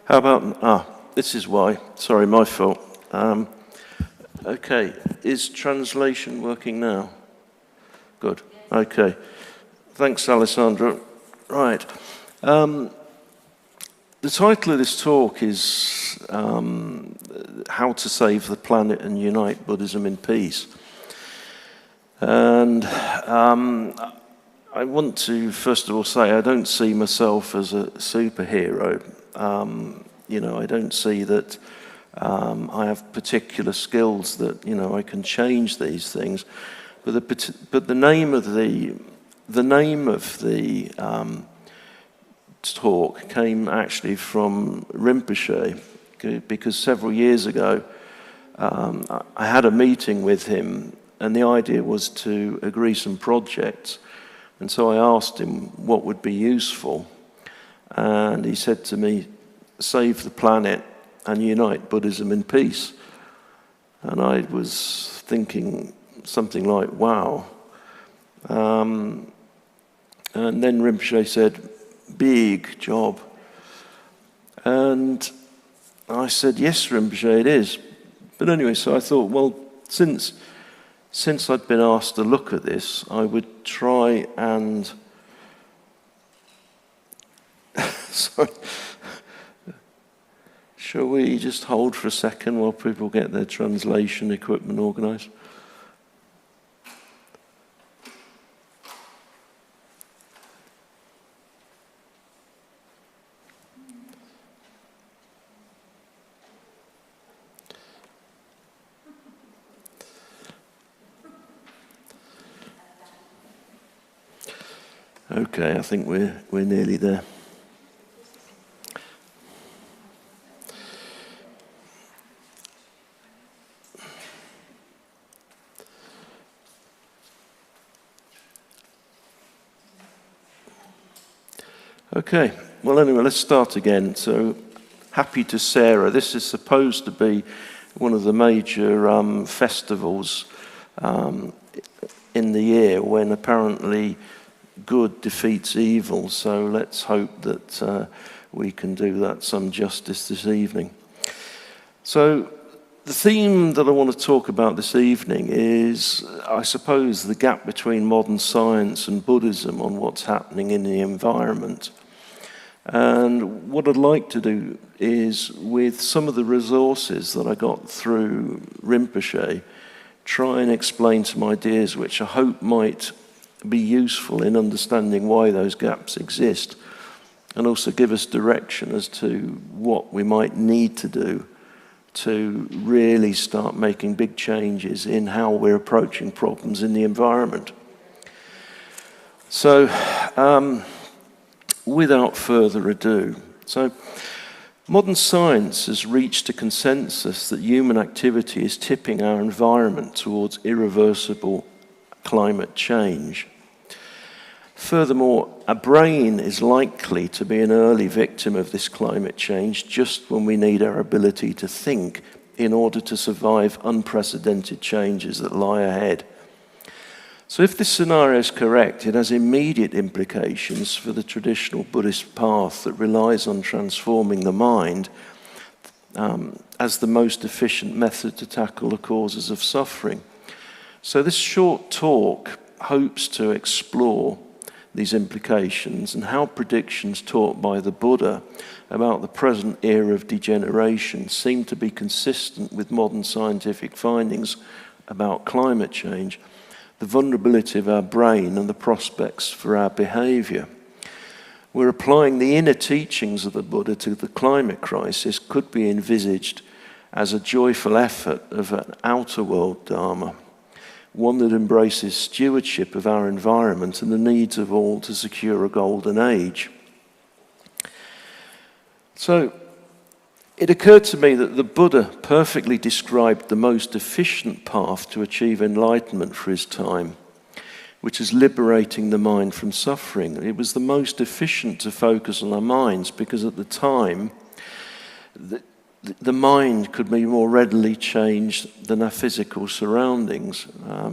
How about, this is why. Sorry, my fault. Okay, is translation working now? Good, okay. Thanks, Alessandro. Right. The title of this talk is How to Save the Planet and Unite Buddhism in Peace. And I want to, first of all, say I don't see myself as a superhero. I don't see that I have particular skills that, I can change these things. But the name of the talk came actually from Rinpoche, because several years ago I had a meeting with him, and the idea was to agree some projects. And so I asked him what would be useful, and he said to me, save the planet and unite Buddhism in peace. And I was thinking something like, wow. And then Rinpoche said, big job. And I said, yes, Rinpoche, it is. But anyway, so I thought, well, since I'd been asked to look at this, I would try and... Sorry. Shall we just hold for a second while people get their translation equipment organised? Okay, I think we're nearly there. Okay, well anyway, let's start again. So, Happy to Sarah. This is supposed to be one of the major festivals in the year when apparently good defeats evil. So let's hope that we can do that some justice this evening. So the theme that I want to talk about this evening is, I suppose, the gap between modern science and Buddhism on what's happening in the environment. And what I'd like to do is, with some of the resources that I got through Rinpoche, try and explain some ideas which I hope might be useful in understanding why those gaps exist, and also give us direction as to what we might need to do to really start making big changes in how we're approaching problems in the environment. So, without further ado, modern science has reached a consensus that human activity is tipping our environment towards irreversible climate change. Furthermore, a brain is likely to be an early victim of this climate change just when we need our ability to think in order to survive unprecedented changes that lie ahead. So if this scenario is correct, it has immediate implications for the traditional Buddhist path that relies on transforming the mind as the most efficient method to tackle the causes of suffering. So this short talk hopes to explore these implications and how predictions taught by the Buddha about the present era of degeneration seem to be consistent with modern scientific findings about climate change, the vulnerability of our brain, and the prospects for our behavior. We're applying the inner teachings of the Buddha to the climate crisis could be envisaged as a joyful effort of an outer world Dharma, one that embraces stewardship of our environment and the needs of all to secure a golden age. So, it occurred to me that the Buddha perfectly described the most efficient path to achieve enlightenment for his time, which is liberating the mind from suffering. It was the most efficient to focus on our minds because at the time, the mind could be more readily changed than our physical surroundings.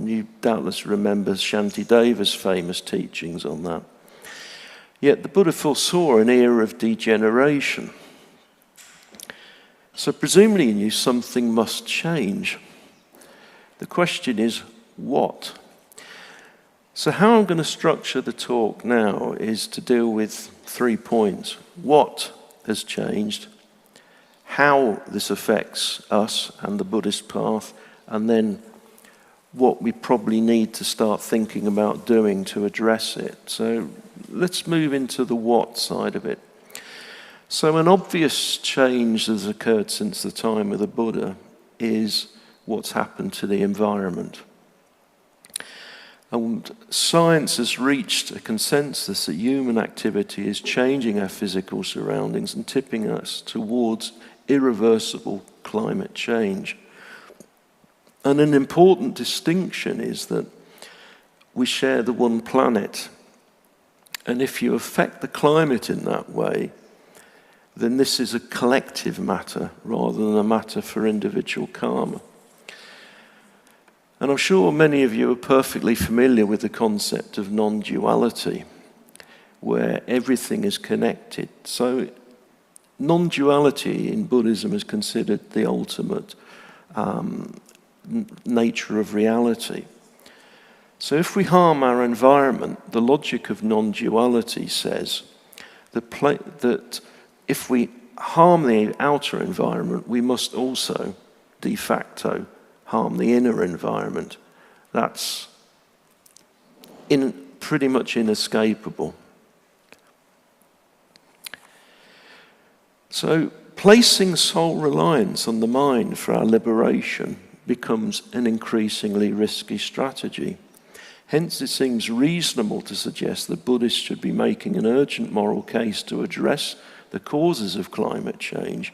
You doubtless remember Shantideva's famous teachings on that. Yet the Buddha foresaw an era of degeneration. So presumably in you, something must change. The question is, what? So how I'm going to structure the talk now is to deal with 3 points. What has changed, how this affects us and the Buddhist path, and then what we probably need to start thinking about doing to address it. So let's move into the what side of it. So an obvious change that has occurred since the time of the Buddha is what's happened to the environment. And science has reached a consensus that human activity is changing our physical surroundings and tipping us towards irreversible climate change. And an important distinction is that we share the one planet. And if you affect the climate in that way, then this is a collective matter rather than a matter for individual karma. And I'm sure many of you are perfectly familiar with the concept of non-duality, where everything is connected. So non-duality in Buddhism is considered the ultimate nature of reality. So if we harm our environment, the logic of non-duality says that if we harm the outer environment, we must also, de facto, harm the inner environment. That's pretty much inescapable. So placing sole reliance on the mind for our liberation becomes an increasingly risky strategy. Hence, it seems reasonable to suggest that Buddhists should be making an urgent moral case to address the causes of climate change,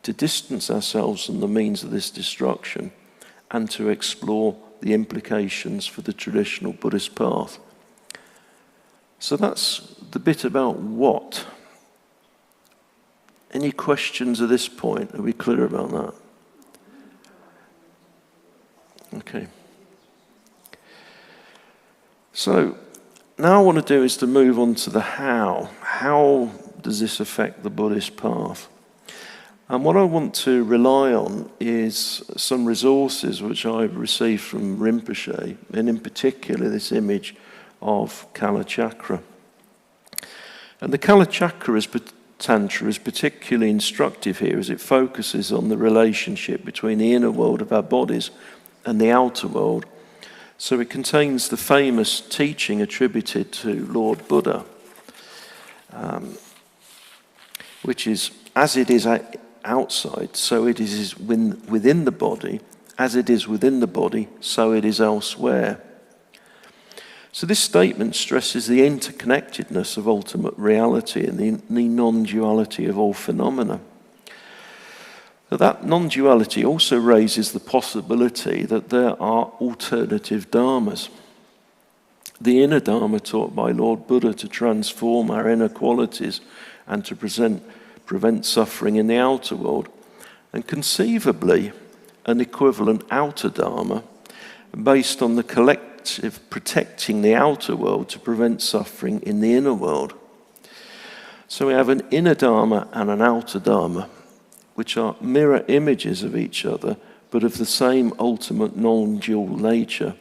to distance ourselves from the means of this destruction, and to explore the implications for the traditional Buddhist path. So that's the bit about what. Any questions at this point? Are we clear about that? Okay. So now what I want to do is to move on to the how. How does this affect the Buddhist path? And what I want to rely on is some resources which I've received from Rinpoche, and in particular this image of Kalachakra. And the Kalachakra Tantra is particularly instructive here as it focuses on the relationship between the inner world of our bodies and the outer world. So it contains the famous teaching attributed to Lord Buddha, which is, as it is outside, so it is within the body. As it is within the body, so it is elsewhere. So this statement stresses the interconnectedness of ultimate reality and the non-duality of all phenomena. But that non-duality also raises the possibility that there are alternative dharmas. The inner dharma taught by Lord Buddha to transform our inner qualities and to prevent suffering in the outer world, and conceivably an equivalent outer dharma based on the collective protecting the outer world to prevent suffering in the inner world. So we have an inner dharma and an outer dharma, which are mirror images of each other, but of the same ultimate non-dual nature,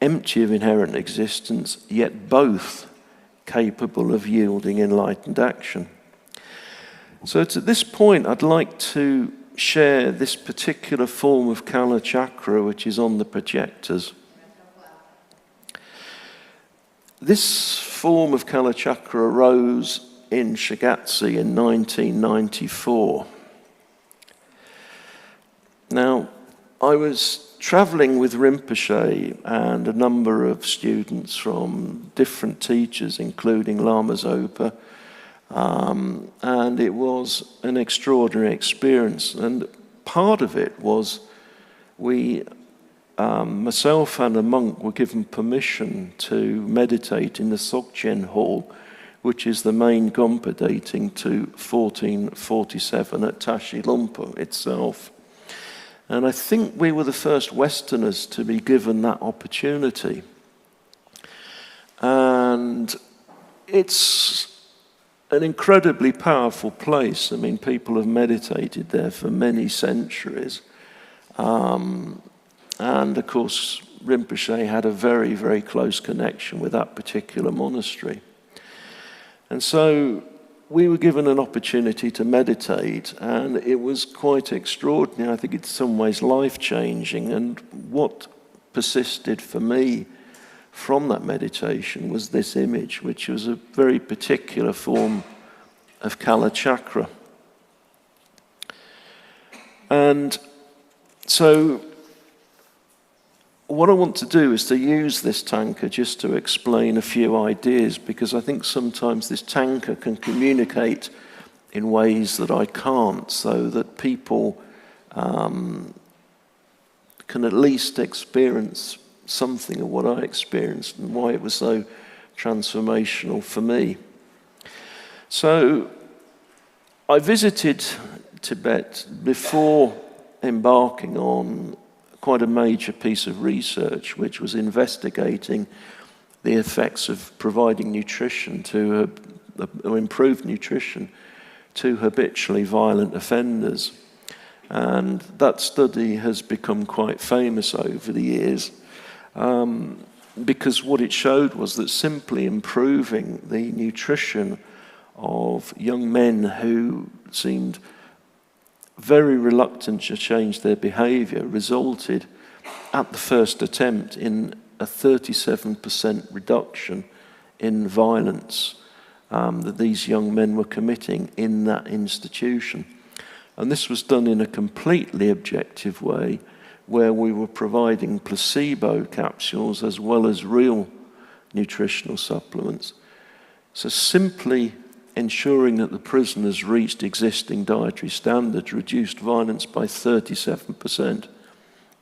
empty of inherent existence, yet both capable of yielding enlightened action. So to this point, I'd like to share this particular form of Kalachakra, which is on the projectors. This form of Kalachakra arose in Shigatse in 1994. Now, I was traveling with Rinpoche and a number of students from different teachers, including Lama Zopa, and it was an extraordinary experience. And part of it was myself and a monk were given permission to meditate in the Sostieni hall, which is the main Gompa dating to 1447 at Tashi Lumpo itself. And I think we were the first Westerners to be given that opportunity. And it's an incredibly powerful place. I mean, people have meditated there for many centuries. And of course, Rinpoche had a very, very close connection with that particular monastery. And so we were given an opportunity to meditate, and it was quite extraordinary. I think it's in some ways life-changing. And what persisted for me from that meditation was this image, which was a very particular form of Kala Chakra. And so what I want to do is to use this tanka just to explain a few ideas, because I think sometimes this tanka can communicate in ways that I can't, so that people can at least experience something of what I experienced and why it was so transformational for me. So I visited Tibet before embarking on quite a major piece of research, which was investigating the effects of providing nutrition to or improved nutrition to habitually violent offenders. And that study has become quite famous over the years, because what it showed was that simply improving the nutrition of young men who seemed very reluctant to change their behaviour resulted at the first attempt in a 37% reduction in violence that these young men were committing in that institution. And this was done in a completely objective way, where we were providing placebo capsules as well as real nutritional supplements. So simply ensuring that the prisoners reached existing dietary standards reduced violence by 37%.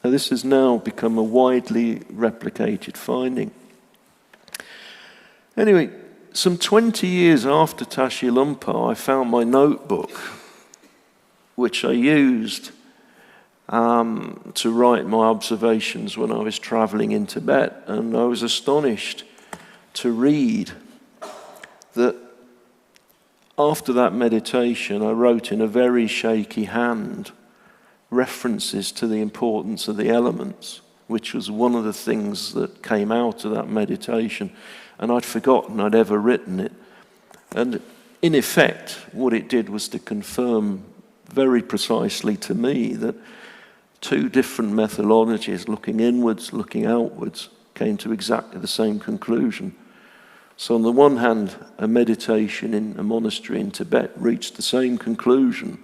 Now, this has now become a widely replicated finding. Anyway, some 20 years after Tashi Lumpa, I found my notebook, which I used to write my observations when I was traveling in Tibet, and I was astonished to read that after that meditation, I wrote in a very shaky hand references to the importance of the elements, which was one of the things that came out of that meditation, and I'd forgotten I'd ever written it. And in effect, what it did was to confirm very precisely to me that two different methodologies, looking inwards, looking outwards, came to exactly the same conclusion. So on the one hand, a meditation in a monastery in Tibet reached the same conclusion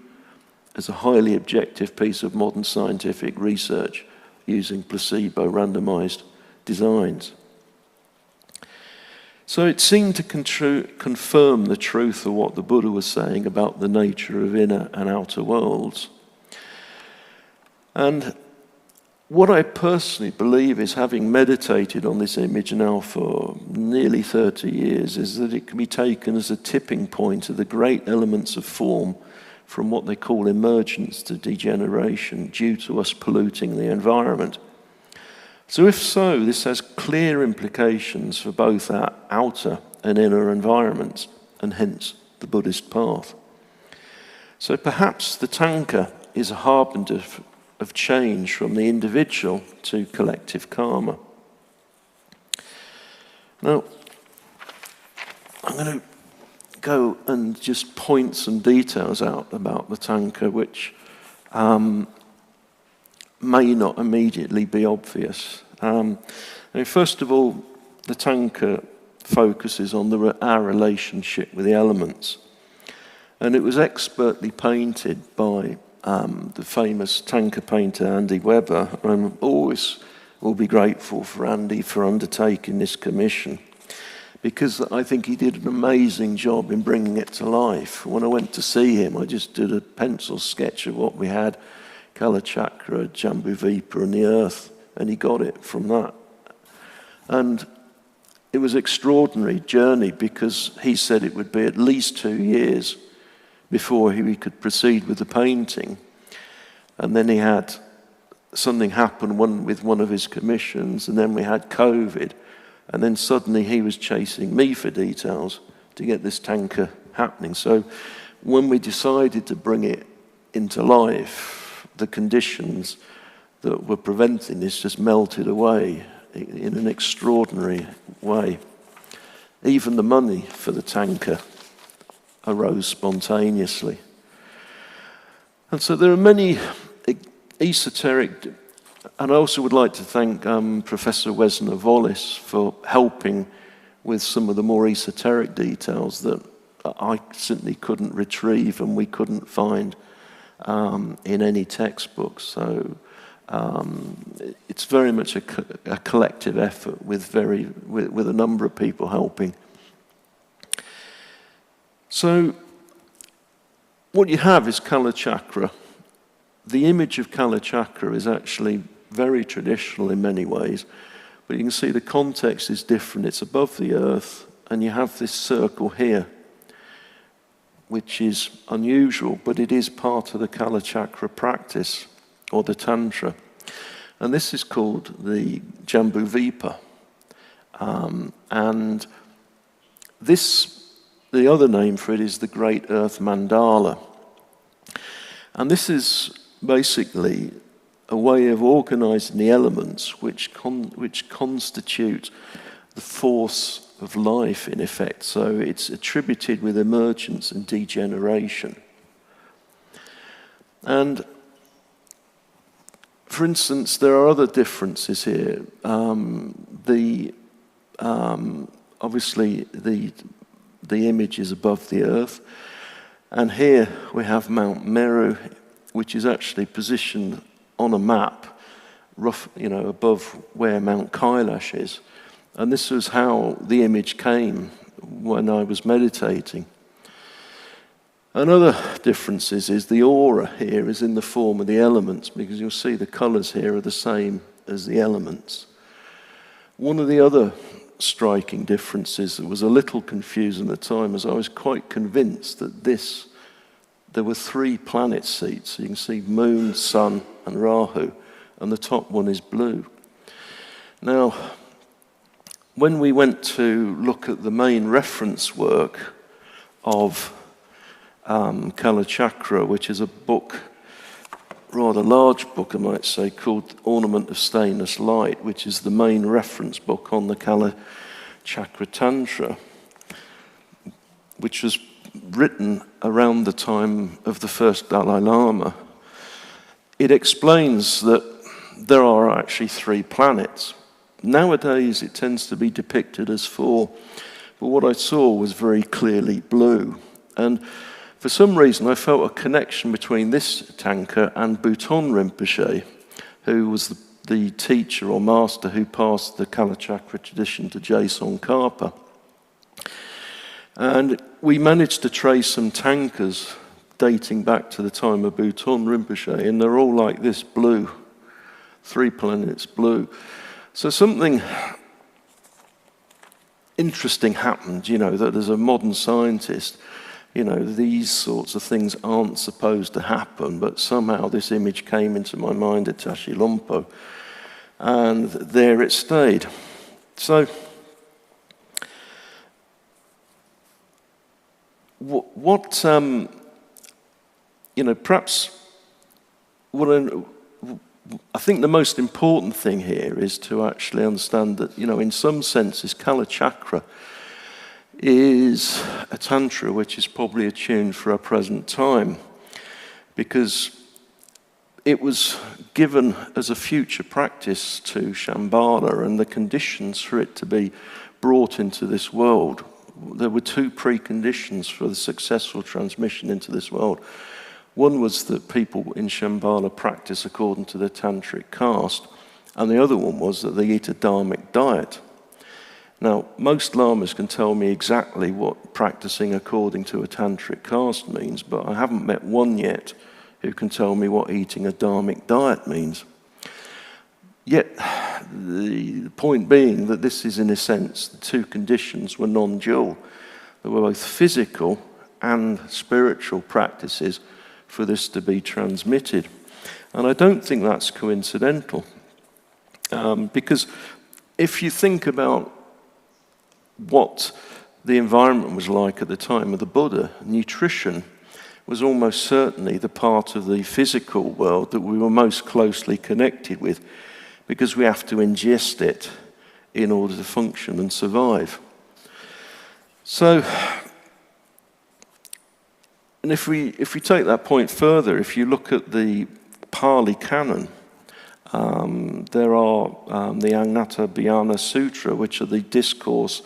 as a highly objective piece of modern scientific research using placebo randomized designs. So it seemed to confirm the truth of what the Buddha was saying about the nature of inner and outer worlds. And what I personally believe is, having meditated on this image now for nearly 30 years, is that it can be taken as a tipping point of the great elements of form from what they call emergence to degeneration due to us polluting the environment. So if so, this has clear implications for both our outer and inner environments, and hence the Buddhist path. So perhaps the tanka is a harbinger of change from the individual to collective karma. Now, I'm going to go and just point some details out about the tanka which may not immediately be obvious. First of all, the tanka focuses on our relationship with the elements. And it was expertly painted by the famous tanka painter Andy Weber. I always will be grateful for Andy for undertaking this commission, because I think he did an amazing job in bringing it to life. When I went to see him, I just did a pencil sketch of what we had, Kala Chakra, Jambudvipa and the earth, and he got it from that. And it was an extraordinary journey, because he said it would be at least 2 years before he could proceed with the painting. And then he had something happen with one of his commissions, and then we had COVID, and then suddenly he was chasing me for details to get this tanka happening. So when we decided to bring it into life, the conditions that were preventing this just melted away in an extraordinary way. Even the money for the tanker arose spontaneously. And so there are many esoteric, and I also would like to thank Professor Wesner-Wallace for helping with some of the more esoteric details that I simply couldn't retrieve and we couldn't find in any textbooks. So it's very much a collective effort with a number of people helping. So what you have is Kala Chakra. The image of Kala Chakra is actually very traditional in many ways, but you can see the context is different. It's above the earth, and you have this circle here, which is unusual, but it is part of the Kala Chakra practice, or the Tantra. And this is called the Jambuvipa. And this, the other name for it is the Great Earth Mandala. And this is basically a way of organizing the elements which constitute the force of life, in effect. So it's attributed with emergence and degeneration. And for instance, there are other differences here. Obviously, the image is above the earth, and here we have Mount Meru, which is actually positioned on a map, above where Mount Kailash is. And this was how the image came when I was meditating. Another difference is the aura here is in the form of the elements, because you'll see the colours here are the same as the elements. One of the other striking differences that was a little confusing at the time is I was quite convinced that there were 3 planet seats. So you can see Moon, Sun, and Rahu, and the top one is blue. Now, when we went to look at the main reference work of Kala Chakra, which is a book, rather large book I might say, called Ornament of Stainless Light, which is the main reference book on the Kala Chakra Tantra, which was written around the time of the first Dalai Lama. It explains that there are actually 3 planets. Nowadays it tends to be depicted as 4, but what I saw was very clearly blue. And for some reason I felt a connection between this tanker and Bhutan Rinpoche, who was the teacher or master who passed the Kala Chakra tradition to Jason Karpa. And we managed to trace some tankers dating back to the time of Bhutan Rinpoche, and they're all like this, blue, 3 planets blue. So something interesting happened, that as a modern scientist, these sorts of things aren't supposed to happen, but somehow this image came into my mind at Tashi Lompo, and there it stayed. So, perhaps I think the most important thing here is to actually understand that, in some senses, Kala Chakra is a tantra which is probably attuned for our present time, because it was given as a future practice to Shambhala, and the conditions for it to be brought into this world, there were 2 preconditions for the successful transmission into this world. One was that people in Shambhala practice according to the tantric caste, and the other one was that they eat a dharmic diet. Now, most lamas can tell me exactly what practicing according to a tantric caste means, but I haven't met one yet who can tell me what eating a dharmic diet means. Yet, the point being that this is, in a sense, the 2 conditions were non-dual. There were both physical and spiritual practices for this to be transmitted. And I don't think that's coincidental. Because if you think about what the environment was like at the time of the Buddha. Nutrition was almost certainly the part of the physical world that we were most closely connected with, because we have to ingest it in order to function and survive. So, and if we take that point further, if you look at the Pali Canon, there are the Albagnano Sutra, which are the discourse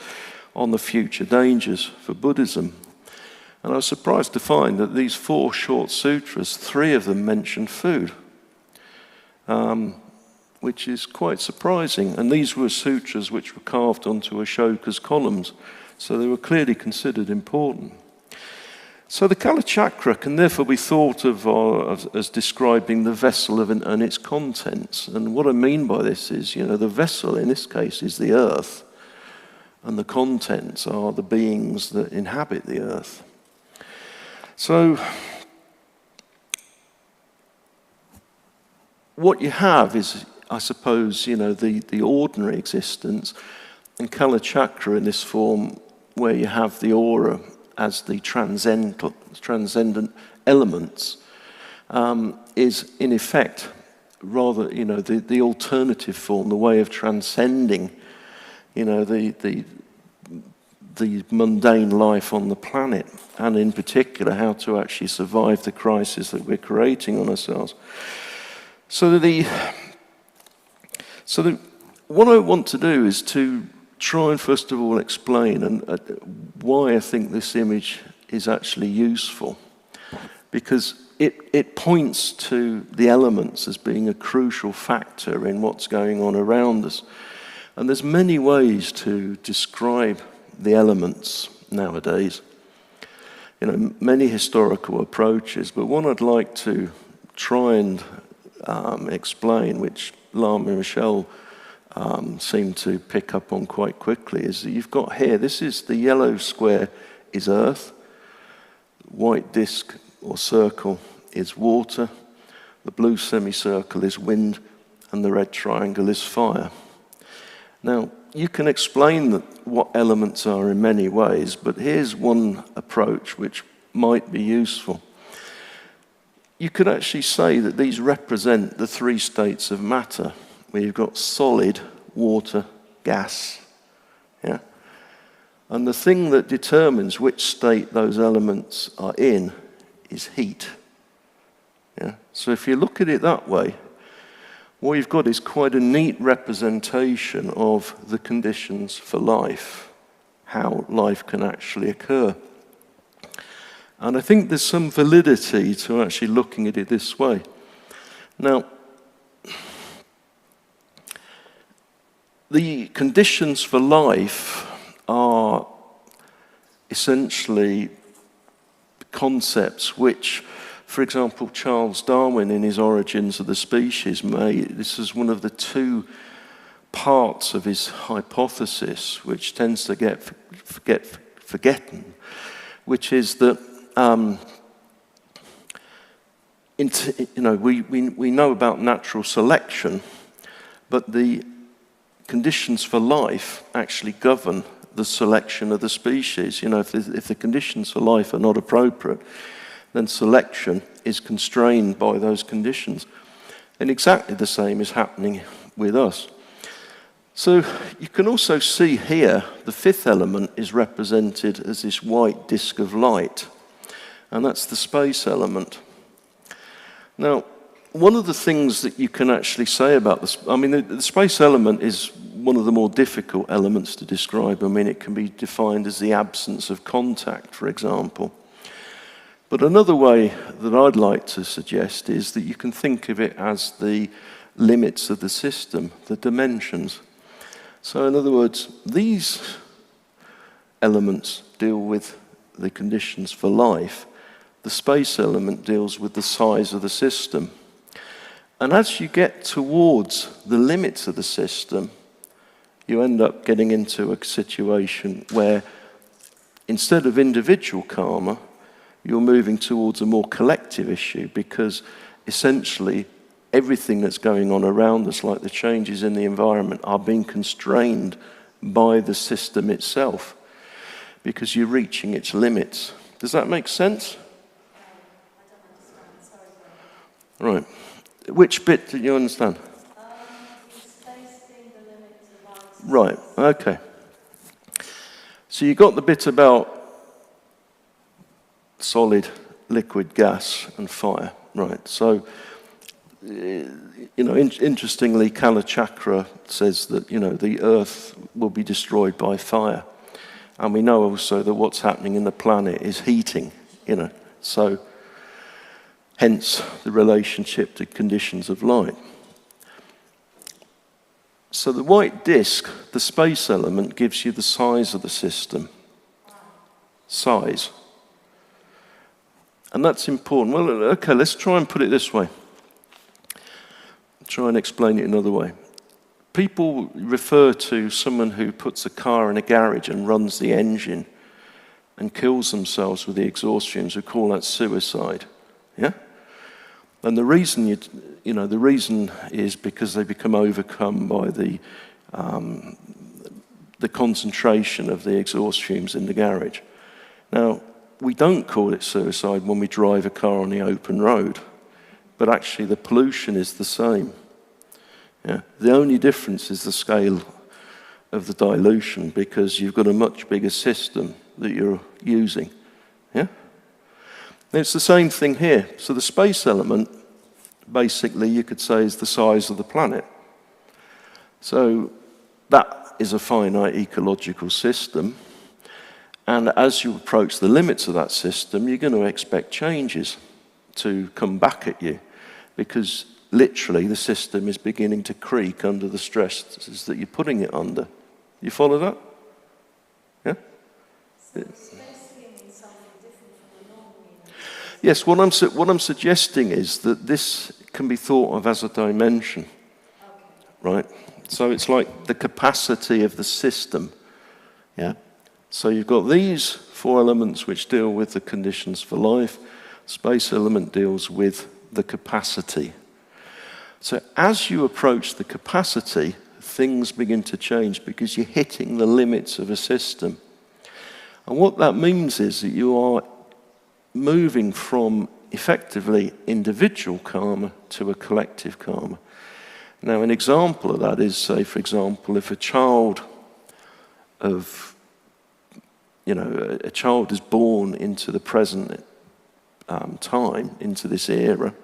on the future dangers for Buddhism. And I was surprised to find that these 4 short sutras, 3 of them mention food, which is quite surprising. And these were sutras which were carved onto Ashoka's columns, so they were clearly considered important. So the Kalachakra can therefore be thought of as describing the vessel and its contents. And what I mean by this is, the vessel in this case is the earth, and the contents are the beings that inhabit the earth. So what you have is, I suppose, the ordinary existence, and Kalachakra in this form, where you have the aura as the transcendent elements, is in effect rather, the alternative form, the way of transcending, the mundane life on the planet, and in particular how to actually survive the crisis that we're creating on ourselves. So what I want to do is to try and first of all explain why I think this image is actually useful, because it points to the elements as being a crucial factor in what's going on around us. And there's many ways to describe the elements nowadays, many historical approaches, but one I'd like to try and explain, which Lama Michelle seem to pick up on quite quickly, is that you've got here, this is the yellow square is earth, white disc or circle is water, the blue semicircle is wind, and the red triangle is fire. Now, you can explain what elements are in many ways, but here's one approach which might be useful. You could actually say that these represent the 3 states of matter, where you've got solid, water, gas. Yeah? And the thing that determines which state those elements are in is heat. Yeah? So if you look at it that way, what you've got is quite a neat representation of the conditions for life, how life can actually occur. And I think there's some validity to actually looking at it this way. Now, the conditions for life are essentially concepts which, for example, Charles Darwin in his Origins of the Species this is one of the 2 parts of his hypothesis, which tends to get forgotten, which is that we know about natural selection, but the conditions for life actually govern the selection of the species. If the conditions for life are not appropriate, then selection is constrained by those conditions. And exactly the same is happening with us. So you can also see here, the 5th element is represented as this white disk of light, and that's the space element. Now, one of the things that you can actually say about this, the space element is one of the more difficult elements to describe. It can be defined as the absence of contact, for example. But another way that I'd like to suggest is that you can think of it as the limits of the system, the dimensions. So in other words, these elements deal with the conditions for life. The space element deals with the size of the system. And as you get towards the limits of the system, you end up getting into a situation where instead of individual karma, you're moving towards a more collective issue, because essentially everything that's going on around us, like the changes in the environment, are being constrained by the system itself. because you're reaching its limits. Does that make sense? Right. Which bit did you understand? Right, okay. So you got the bit about solid, liquid, gas, and fire. Right, so, interestingly, Kalachakra says that, the earth will be destroyed by fire. And we know also that what's happening in the planet is heating, so hence the relationship to conditions of light. So the white disk, the space element, gives you the size of the system. Size. And that's important. Well, okay, let's try and put it this way. Try and explain it another way. People refer to someone who puts a car in a garage and runs the engine and kills themselves with the exhaust fumes. We call that suicide. Yeah? And the reason the reason is because they become overcome by the concentration of the exhaust fumes in the garage. Now, we don't call it suicide when we drive a car on the open road, but actually the pollution is the same. Yeah? The only difference is the scale of the dilution, because you've got a much bigger system that you're using. Yeah? It's the same thing here. So the space element, basically, you could say, is the size of the planet. So that is a finite ecological system. And as you approach the limits of that system, you're going to expect changes to come back at you, because literally the system is beginning to creak under the stresses that you're putting it under. You follow that? Yeah? So space means something different from the normal meaning. Yes, what I'm suggesting is that this can be thought of as a dimension. Okay. Right? So it's like the capacity of the system. Yeah? So you've got these four elements which deal with the conditions for life. Space element deals with the capacity. So as you approach the capacity, things begin to change because you're hitting the limits of a system. And what that means is that you are moving from effectively individual karma to a collective karma. Now, an example of that is, say, for example, if a child is born into the present time, into this era,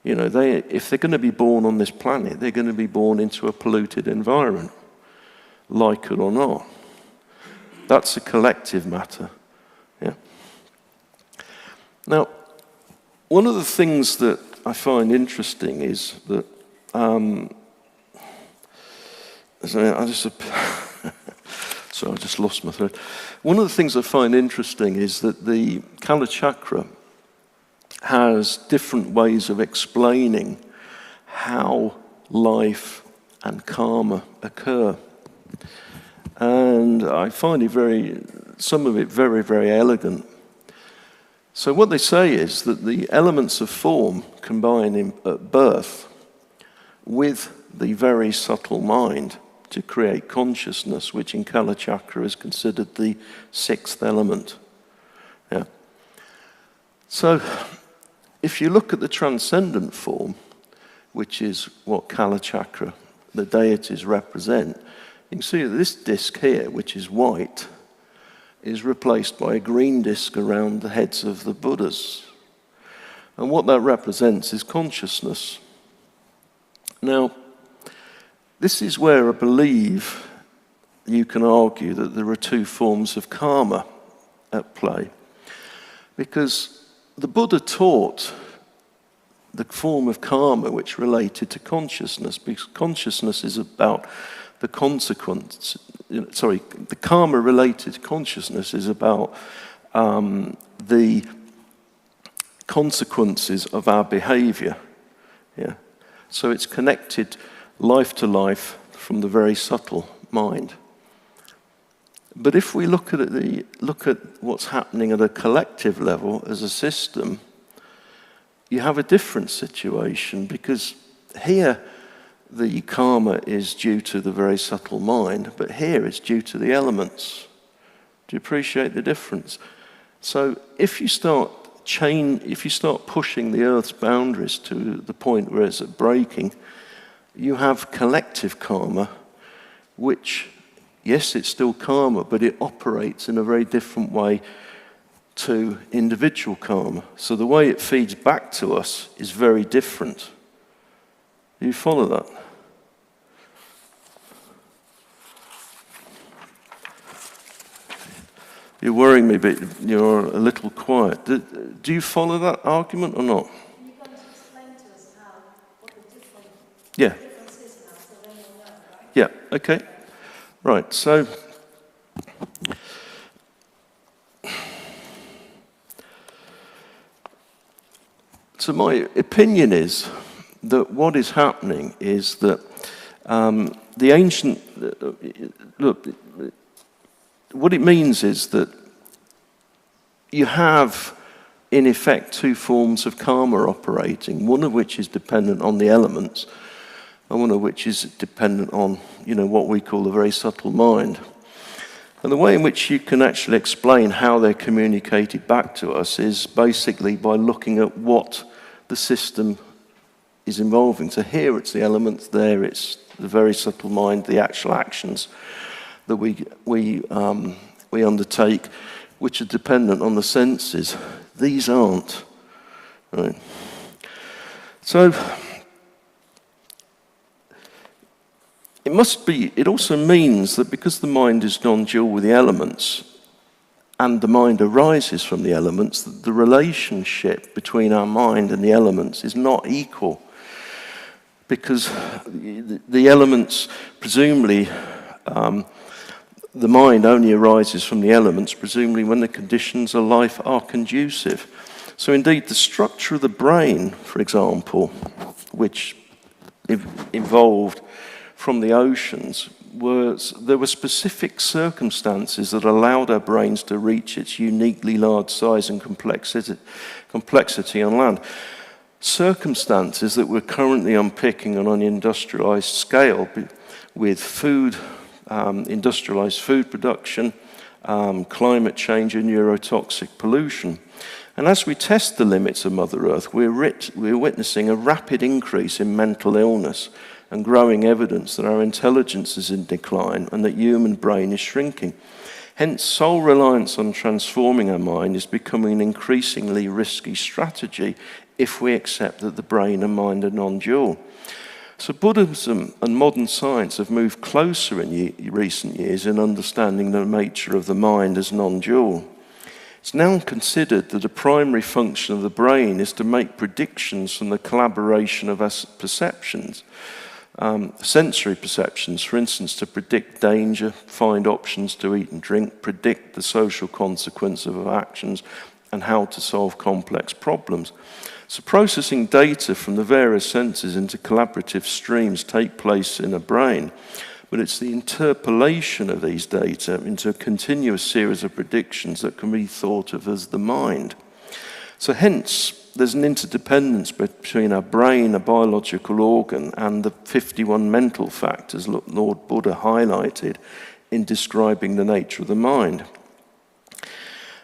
if they're going to be born on this planet, they're going to be born into a polluted environment, like it or not. That's a collective matter. Yeah. Now, one of the things that I find interesting is that I just lost my thread. One of the things I find interesting is that the Kalachakra has different ways of explaining how life and karma occur. And I find some of it very, very elegant. So what they say is that the elements of form combine at birth with the very subtle mind to create consciousness, which in Kalachakra is considered the sixth element. Yeah. So if you look at the transcendent form, which is what Kalachakra, the deities, represent, you can see that this disc here, which is white, is replaced by a green disc around the heads of the Buddhas. And what that represents is consciousness. Now, this is where I believe you can argue that there are two forms of karma at play. Because the Buddha taught the form of karma which related to consciousness, because consciousness is about the consequence. The karma-related consciousness is about the consequences of our behavior. Yeah. So it's connected life to life from the very subtle mind. But if we look at what's happening at a collective level as a system, you have a different situation, because here the karma is due to the very subtle mind, but here it's due to the elements. Do you appreciate the difference? So if you start pushing the Earth's boundaries to the point where it's at breaking, you have collective karma, which, yes, it's still karma, but it operates in a very different way to individual karma. So the way it feeds back to us is very different. Do you follow that? You're worrying me, but you're a little quiet. Do you follow that argument or not? Can you going to explain to us what the Yeah. difference is now, so then we'll know, right? Yeah, okay. Right, so my opinion is that what is happening is that the ancient, look, what it means is that you have, in effect, two forms of karma operating, one of which is dependent on the elements, and one of which is dependent on, what we call the very subtle mind. And the way in which you can actually explain how they're communicated back to us is basically by looking at what the system is involving. So here it's the elements, there it's the very subtle mind, the actual actions that we undertake, which are dependent on the senses. These aren't. Right? So it also means that because the mind is non-dual with the elements, and the mind arises from the elements, that the relationship between our mind and the elements is not equal. Because the elements, presumably, the mind only arises from the elements, presumably when the conditions of life are conducive. So indeed, the structure of the brain, for example, which evolved from the oceans, there were specific circumstances that allowed our brains to reach its uniquely large size and complexity on land. Circumstances that we're currently unpicking on an industrialized scale with food, industrialized food production, climate change and neurotoxic pollution. And as we test the limits of Mother Earth, we're witnessing a rapid increase in mental illness and growing evidence that our intelligence is in decline and that human brain is shrinking. Hence, sole reliance on transforming our mind is becoming an increasingly risky strategy if we accept that the brain and mind are non-dual. So Buddhism and modern science have moved closer in recent years in understanding the nature of the mind as non-dual. It's now considered that a primary function of the brain is to make predictions from the collaboration of our perceptions, sensory perceptions, for instance, to predict danger, find options to eat and drink, predict the social consequence of our actions, and how to solve complex problems. So processing data from the various senses into collaborative streams take place in a brain, but it's the interpolation of these data into a continuous series of predictions that can be thought of as the mind. So hence, there's an interdependence between our brain, a biological organ, and the 51 mental factors Lord Buddha highlighted in describing the nature of the mind.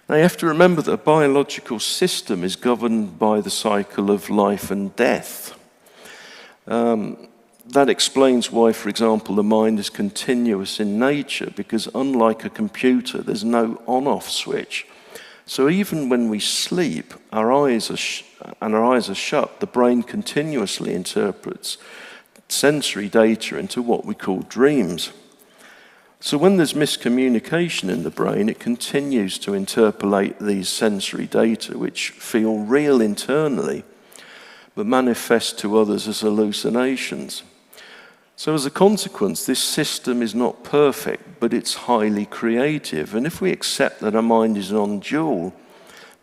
Now you have to remember that a biological system is governed by the cycle of life and death. That explains why, for example, the mind is continuous in nature, because unlike a computer, there's no on-off switch. So even when we sleep, our eyes are shut, the brain continuously interprets sensory data into what we call dreams. So when there's miscommunication in the brain, it continues to interpolate these sensory data, which feel real internally, but manifest to others as hallucinations. So as a consequence, this system is not perfect, but it's highly creative. And if we accept that our mind is non-dual,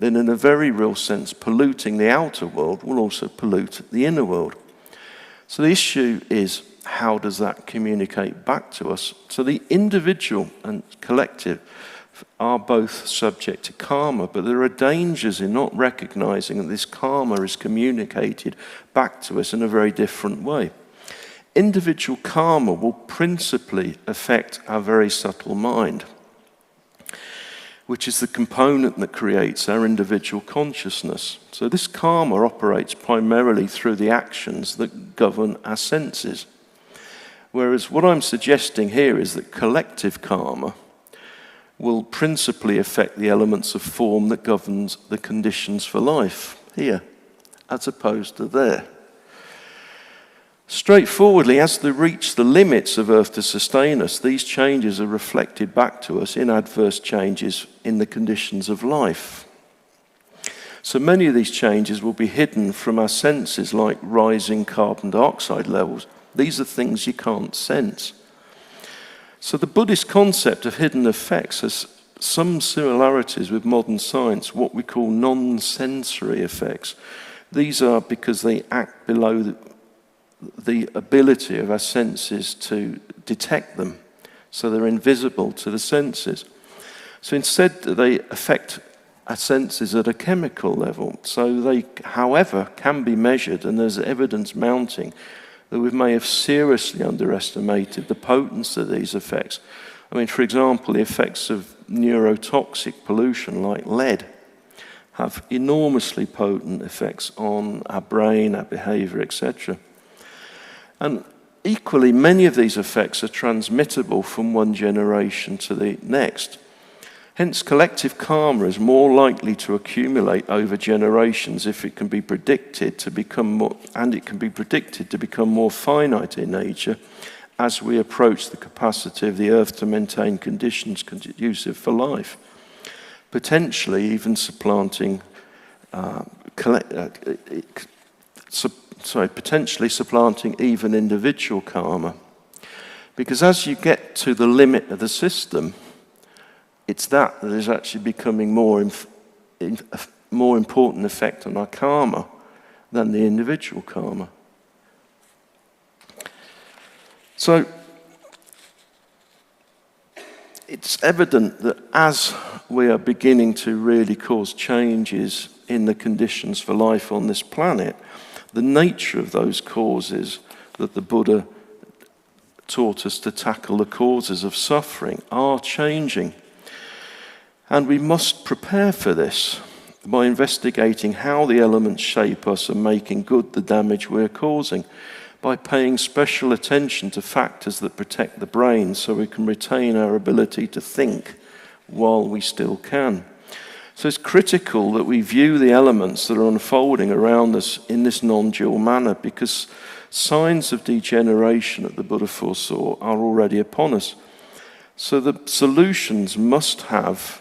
then in a very real sense, polluting the outer world will also pollute the inner world. So the issue is, how does that communicate back to us? So the individual and collective are both subject to karma, but there are dangers in not recognizing that this karma is communicated back to us in a very different way. Individual karma will principally affect our very subtle mind. which is the component that creates our individual consciousness. So this karma operates primarily through the actions that govern our senses. Whereas what I'm suggesting here is that collective karma will principally affect the elements of form that governs the conditions for life here, as opposed to there. Straightforwardly, as they reach the limits of Earth to sustain us, these changes are reflected back to us in adverse changes in the conditions of life. So many of these changes will be hidden from our senses, like rising carbon dioxide levels. These are things you can't sense. So the Buddhist concept of hidden effects has some similarities with modern science, what we call non-sensory effects. These are because they act below the ability of our senses to detect them. So they're invisible to the senses. So instead, they affect our senses at a chemical level. So they, however, can be measured, and there's evidence mounting that we may have seriously underestimated the potency of these effects. I mean, for example, the effects of neurotoxic pollution like lead have enormously potent effects on our brain, our behavior, etc. And equally, many of these effects are transmittable from one generation to the next. Hence, collective karma is more likely to accumulate over generations if it can be predicted to become more, and it can be predicted to become more finite in nature as we approach the capacity of the Earth to maintain conditions conducive for life, potentially even supplanting potentially supplanting even individual karma. Because as you get to the limit of the system, it's that is actually becoming more important effect on our karma than the individual karma. So it's evident that as we are beginning to really cause changes in the conditions for life on this planet, the nature of those causes that the Buddha taught us to tackle, the causes of suffering, are changing. And we must prepare for this by investigating how the elements shape us and making good the damage we're causing, by paying special attention to factors that protect the brain so we can retain our ability to think while we still can. So it's critical that we view the elements that are unfolding around us in this non-dual manner, because signs of degeneration that the Buddha foresaw are already upon us. So the solutions must have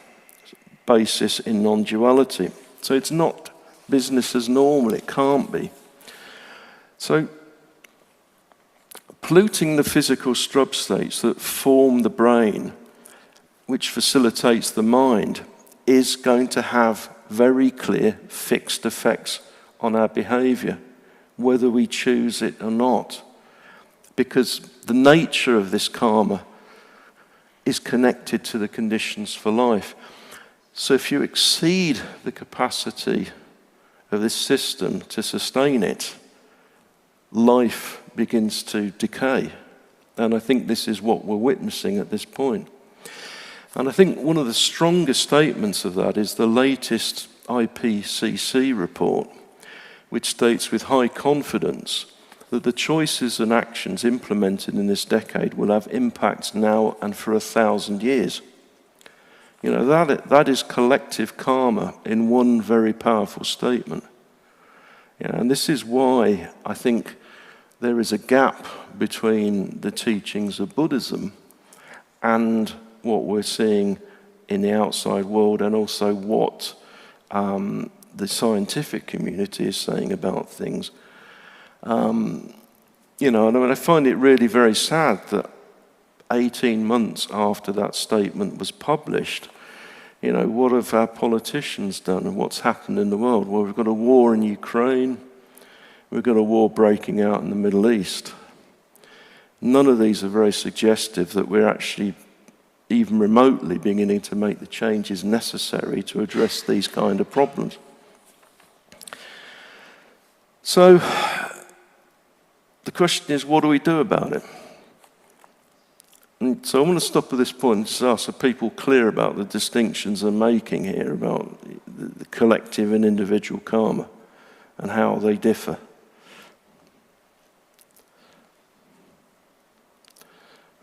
basis in non-duality. So it's not business as normal, it can't be. So polluting the physical substrates that form the brain, which facilitates the mind, is going to have very clear fixed effects on our behavior, whether we choose it or not. Because the nature of this karma is connected to the conditions for life. So if you exceed the capacity of this system to sustain it, life begins to decay. And I think this is what we're witnessing at this point. And I think one of the strongest statements of that is the latest IPCC report, which states with high confidence that the choices and actions implemented in this decade will have impacts now and for 1,000 years. You know, that is collective karma in one very powerful statement. You know, and this is why I think there is a gap between the teachings of Buddhism and what we're seeing in the outside world, and also what the scientific community is saying about things. You know, and I find it really very sad that 18 months after that statement was published, you know, what have our politicians done and what's happened in the world? Well, we've got a war in Ukraine, we've got a war breaking out in the Middle East. None of these are very suggestive that we're actually even remotely beginning to make the changes necessary to address these kind of problems. So, the question is, what do we do about it? And So I want to stop at this point and just ask, are people clear about the distinctions I'm making here about the collective and individual karma and how they differ?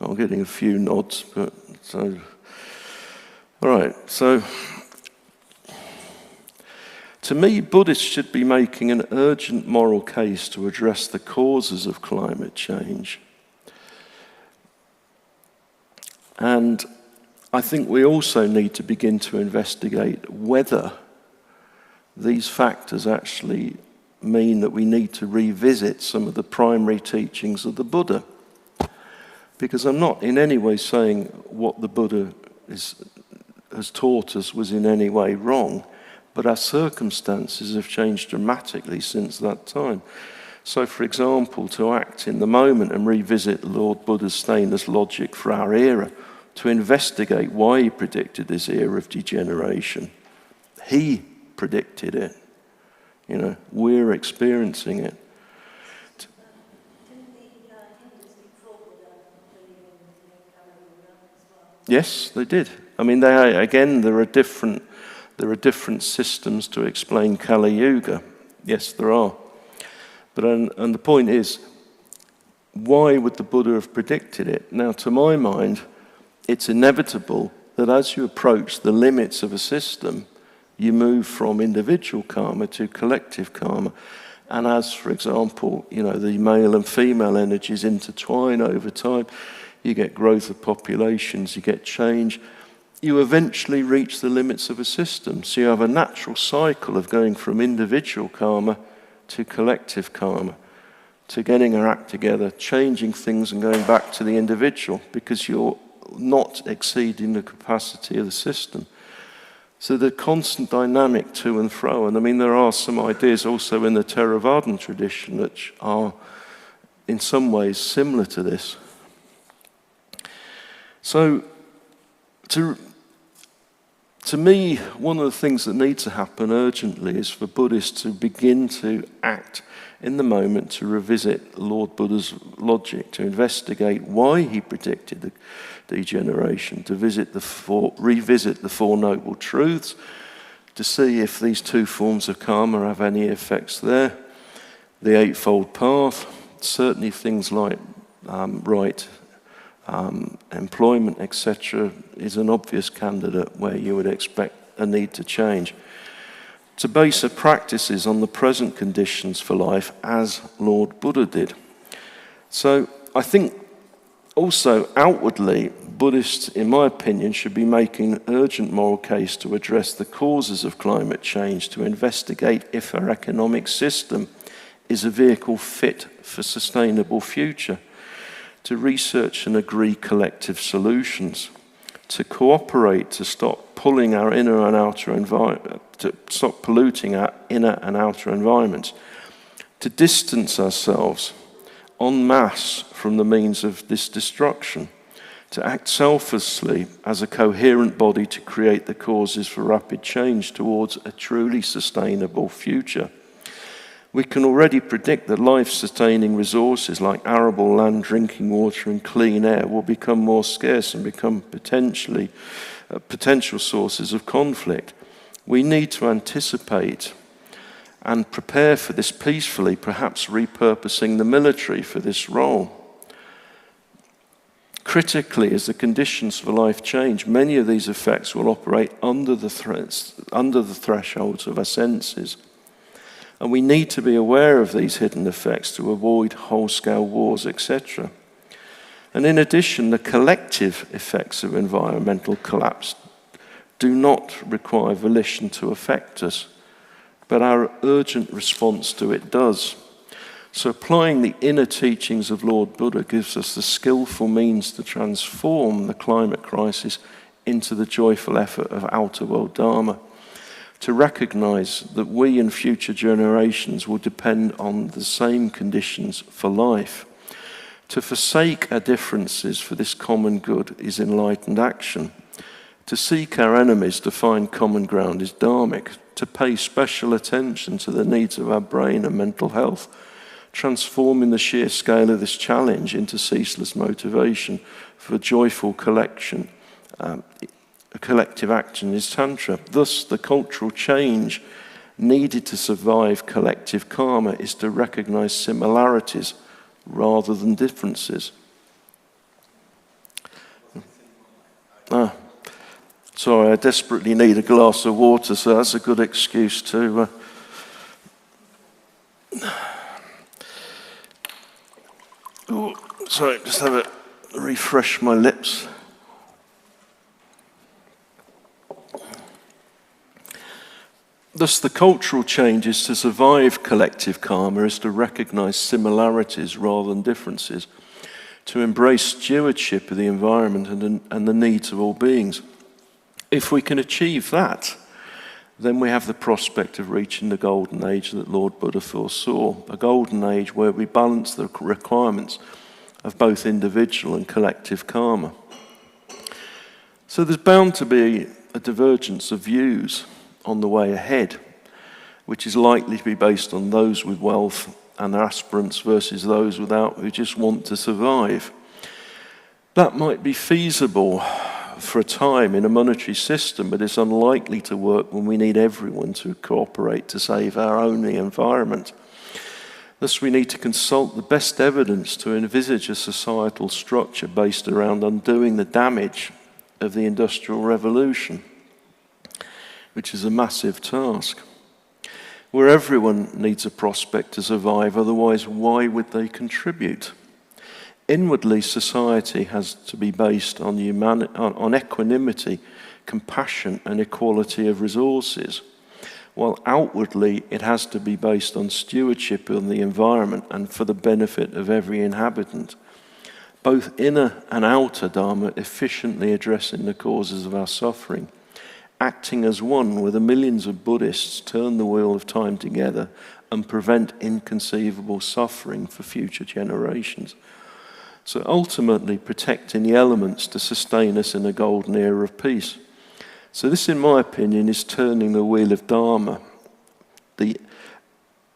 I'm getting a few nods, but so... All right, so to me, Buddhists should be making an urgent moral case to address the causes of climate change. And I think we also need to begin to investigate whether these factors actually mean that we need to revisit some of the primary teachings of the Buddha. Because I'm not in any way saying what the Buddha has taught us was in any way wrong, but our circumstances have changed dramatically since that time. So, for example, to act in the moment and revisit Lord Buddha's stainless logic for our era, to investigate why he predicted this era of degeneration. He predicted it. You know, we're experiencing it. Yes, they did. I mean, there are different systems to explain Kali Yuga. Yes, there are. But and the point is, why would the Buddha have predicted it? Now, to my mind, it's inevitable that as you approach the limits of a system, you move from individual karma to collective karma. And as, for example, you know, the male and female energies intertwine over time, you get growth of populations, you get change. You eventually reach the limits of a system. So you have a natural cycle of going from individual karma to collective karma, to getting our act together, changing things and going back to the individual, because you're not exceeding the capacity of the system. So the constant dynamic to and fro. And I mean, there are some ideas also in the Theravadan tradition which are in some ways similar to this. So to me, one of the things that needs to happen urgently is for Buddhists to begin to act in the moment, to revisit Lord Buddha's logic, to investigate why he predicted the degeneration, to revisit the Four Noble Truths, to see if these two forms of karma have any effects there, the Eightfold Path, certainly things like employment, etc., is an obvious candidate where you would expect a need to change. To base our practices on the present conditions for life as Lord Buddha did. So I think also outwardly, Buddhists, in my opinion, should be making an urgent moral case to address the causes of climate change, to investigate if our economic system is a vehicle fit for sustainable future, to research and agree collective solutions, to cooperate to stop pulling our inner and outer environment, to stop polluting our inner and outer environments, to distance ourselves en masse from the means of this destruction, to act selflessly as a coherent body to create the causes for rapid change towards a truly sustainable future. We can already predict that life-sustaining resources like arable land, drinking water, and clean air will become more scarce and become potential sources of conflict. We need to anticipate and prepare for this peacefully, perhaps repurposing the military for this role. Critically, as the conditions for life change, many of these effects will operate under the thresholds of our senses. And we need to be aware of these hidden effects to avoid whole-scale wars, etc. And in addition, the collective effects of environmental collapse do not require volition to affect us, but our urgent response to it does. So applying the inner teachings of Lord Buddha gives us the skillful means to transform the climate crisis into the joyful effort of outer world Dharma, to recognize that we and future generations will depend on the same conditions for life. To forsake our differences for this common good is enlightened action. To seek our enemies to find common ground is dharmic. To pay special attention to the needs of our brain and mental health, transforming the sheer scale of this challenge into ceaseless motivation for joyful collective action is Tantra. Thus, the cultural change needed to survive collective karma is to recognize similarities rather than differences. Sorry, I desperately need a glass of water, so that's a good excuse to... Sorry, just have a refresh my lips. Thus, the cultural changes to survive collective karma is to recognize similarities rather than differences, to embrace stewardship of the environment and the needs of all beings. If we can achieve that, then we have the prospect of reaching the golden age that Lord Buddha foresaw, a golden age where we balance the requirements of both individual and collective karma. So there's bound to be a divergence of views on the way ahead, which is likely to be based on those with wealth and aspirants versus those without who just want to survive. That might be feasible for a time in a monetary system, but it's unlikely to work when we need everyone to cooperate to save our own environment. Thus, we need to consult the best evidence to envisage a societal structure based around undoing the damage of the Industrial Revolution, which is a massive task, where everyone needs a prospect to survive, otherwise why would they contribute? Inwardly, society has to be based on equanimity, compassion, and equality of resources, while outwardly it has to be based on stewardship of the environment and for the benefit of every inhabitant. Both inner and outer Dharma efficiently addressing the causes of our suffering, acting as one where the millions of Buddhists turn the wheel of time together and prevent inconceivable suffering for future generations. So ultimately protecting the elements to sustain us in a golden era of peace. So this, in my opinion, is turning the wheel of Dharma, the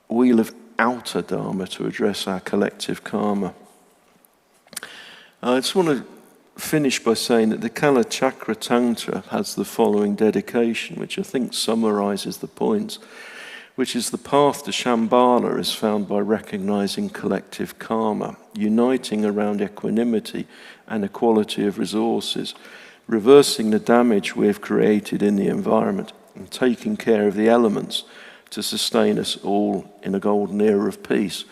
wheel of outer Dharma, to address our collective karma. I just want to finish by saying that the Kala Chakra Tantra has the following dedication, which I think summarizes the points, which is the path to Shambhala is found by recognizing collective karma, uniting around equanimity and equality of resources, reversing the damage we have created in the environment, and taking care of the elements to sustain us all in a golden era of peace.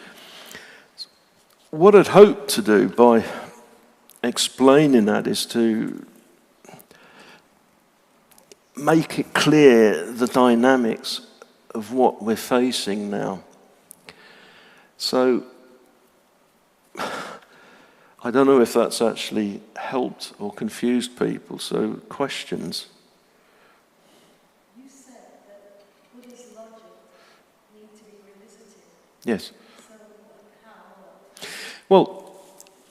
What I'd hoped to do by explaining that is to make it clear the dynamics of what we're facing now. So, I don't know if that's actually helped or confused people, so questions? You said that Buddhist logic needs to be revisited. Yes. So how? Well,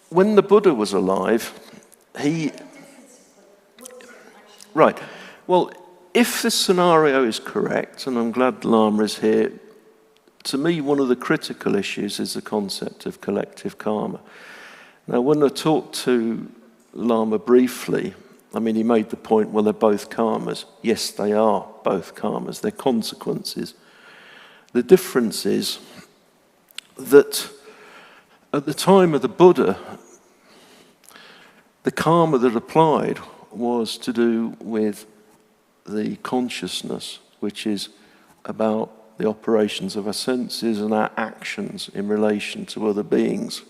when the Buddha was alive, he... Right. Well, if this scenario is correct, and I'm glad Lama is here, to me one of the critical issues is the concept of collective karma. Now, when I talked to Lama briefly, I mean, he made the point, well, they're both karmas. Yes, they are both karmas. They're consequences. The difference is that at the time of the Buddha, the karma that applied was to do with the consciousness, which is about the operations of our senses and our actions in relation to other beings.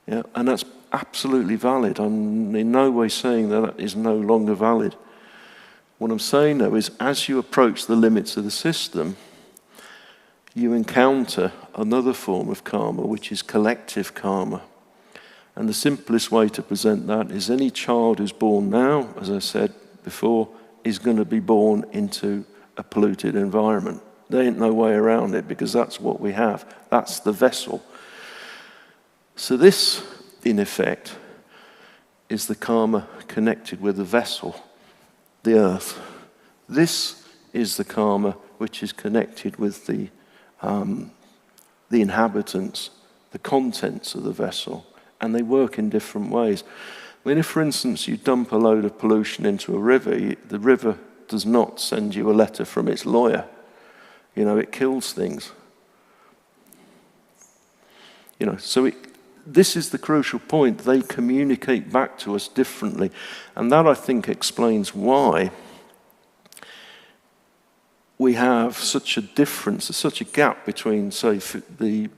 Yeah, and that's absolutely valid. I'm in no way saying that is no longer valid. What I'm saying, though, is as you approach the limits of the system, you encounter another form of karma, which is collective karma. And the simplest way to present that is any child who's born now, as I said before, is going to be born into a polluted environment. There ain't no way around it, because that's what we have. That's the vessel. So this, in effect, is the karma connected with the vessel, the earth. This is the karma which is connected with the the inhabitants, the contents of the vessel, and they work in different ways. I mean, if, for instance, you dump a load of pollution into a river, the river does not send you a letter from its lawyer. You know, it kills things. You know, so this is the crucial point. They communicate back to us differently. And that, I think, explains why we have such a difference, such a gap between, say, the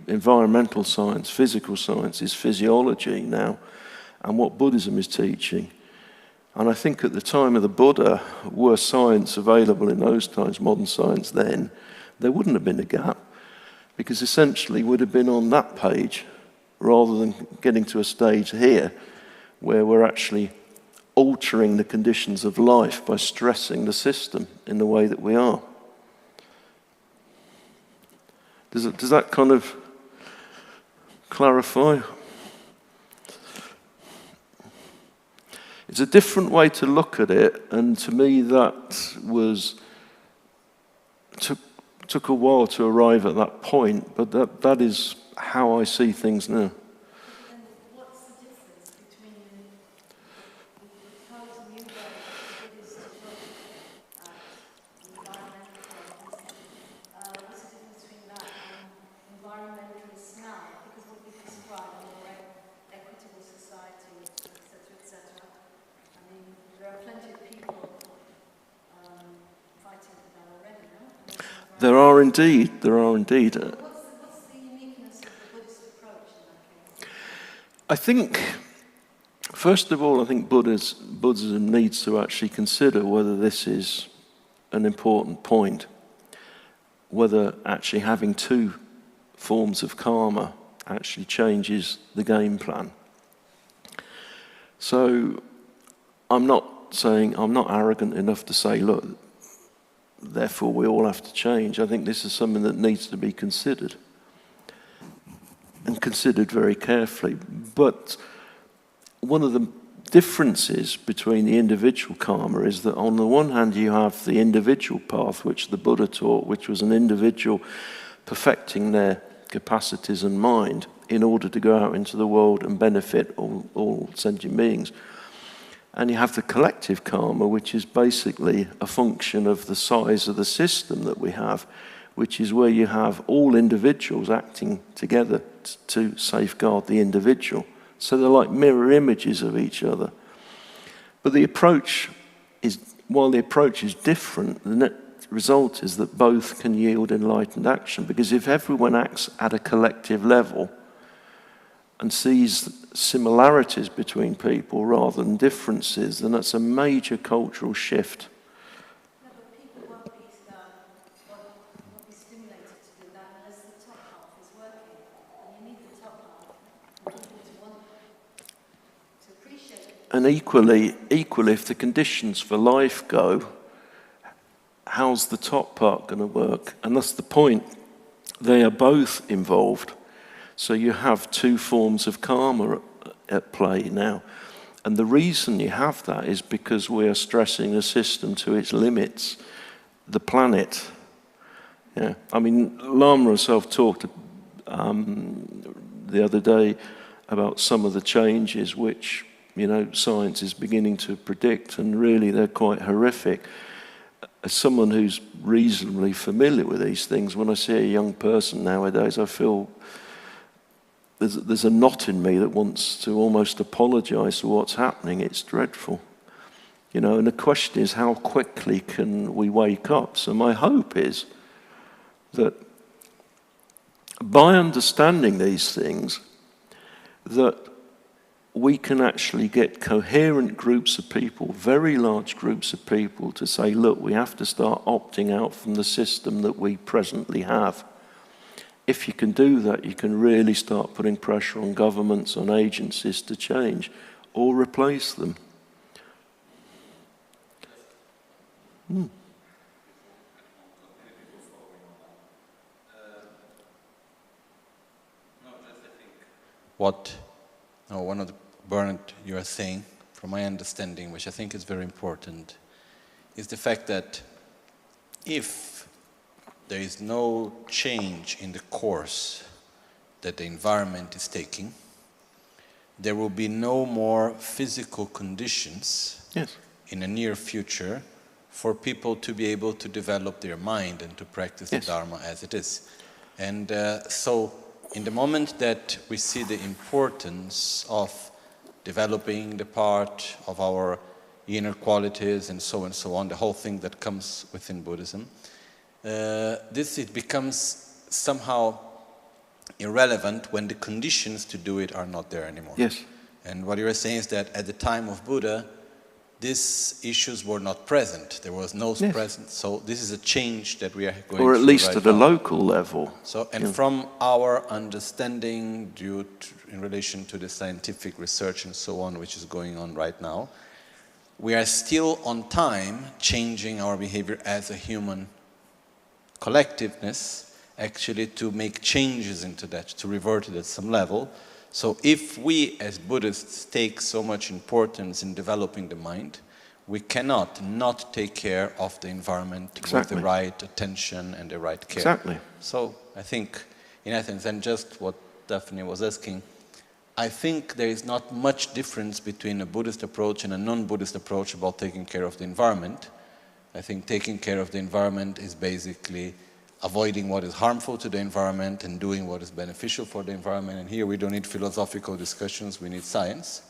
environmental science, physical sciences, physiology now, and what Buddhism is teaching. And I think at the time of the Buddha, were science available in those times, modern science then, there wouldn't have been a gap, because essentially we'd have been on that page rather than getting to a stage here where we're actually altering the conditions of life by stressing the system in the way that we are. Does that kind of clarify? It's a different way to look at it, and to me that took a while to arrive at that point, but that is how I see things now. And what's the difference between the proposal you gave for Buddhists to look at environmental problems? What's the difference between that and environmentalists now? Because what you describe a more equitable society, etc. I mean, there are plenty of people fighting for that already, no? There are indeed. What's the uniqueness of the Buddhist approach in that case? I think, first of all, I think Buddhism needs to actually consider whether this is an important point, whether actually having two forms of karma actually changes the game plan. So I'm not arrogant enough to say, look, therefore we all have to change. I think this is something that needs to be considered, and considered very carefully. But one of the differences between the individual karma is that on the one hand you have the individual path, which the Buddha taught, which was an individual perfecting their capacities and mind in order to go out into the world and benefit all sentient beings. And you have the collective karma, which is basically a function of the size of the system that we have, which is where you have all individuals acting together to safeguard the individual. So they're like mirror images of each other. But while the approach is different, the net result is that both can yield enlightened action. Because if everyone acts at a collective level and sees similarities between people rather than differences, then that's a major cultural shift. No, but people won't be stimulated to do that unless the top half is working. And you need the top half for people to want to appreciate it. And equally, if the conditions for life go, how's the top part going to work? And that's the point. They are both involved. So you have two forms of karma at play now. And the reason you have that is because we are stressing the system to its limits. The planet. Yeah. I mean, Lama herself talked the other day about some of the changes which, science is beginning to predict, and really they're quite horrific. As someone who's reasonably familiar with these things, when I see a young person nowadays, I feel there's a knot in me that wants to almost apologize for what's happening. It's dreadful. And the question is, how quickly can we wake up? So my hope is that by understanding these things, that we can actually get coherent groups of people, very large groups of people, to say, look, we have to start opting out from the system that we presently have. If you can do that, you can really start putting pressure on governments, on agencies to change or replace them. One of the Bernard, you are saying, from my understanding, which I think is very important, is the fact that if there is no change in the course that the environment is taking, there will be no more physical conditions in the near future for people to be able to develop their mind and to practice the Dharma as it is. And so in the moment that we see the importance of developing the part of our inner qualities and so on, the whole thing that comes within Buddhism, it becomes somehow irrelevant when the conditions to do it are not there anymore. Yes. And what you are saying is that at the time of Buddha, these issues were not present. There was no presence. So this is a change that we are going through. Or at least right at a now. local level. So, and from our understanding, in relation to the scientific research and so on, which is going on right now, we are still on time changing our behavior as a human collectiveness, actually to make changes into that, to revert it at some level. So if we as Buddhists take so much importance in developing the mind, we cannot not take care of the environment with the right attention and the right care. Exactly. So I think, in essence, and just what Daphne was asking, I think there is not much difference between a Buddhist approach and a non-Buddhist approach about taking care of the environment. I think taking care of the environment is basically avoiding what is harmful to the environment and doing what is beneficial for the environment. And here we don't need philosophical discussions, we need science.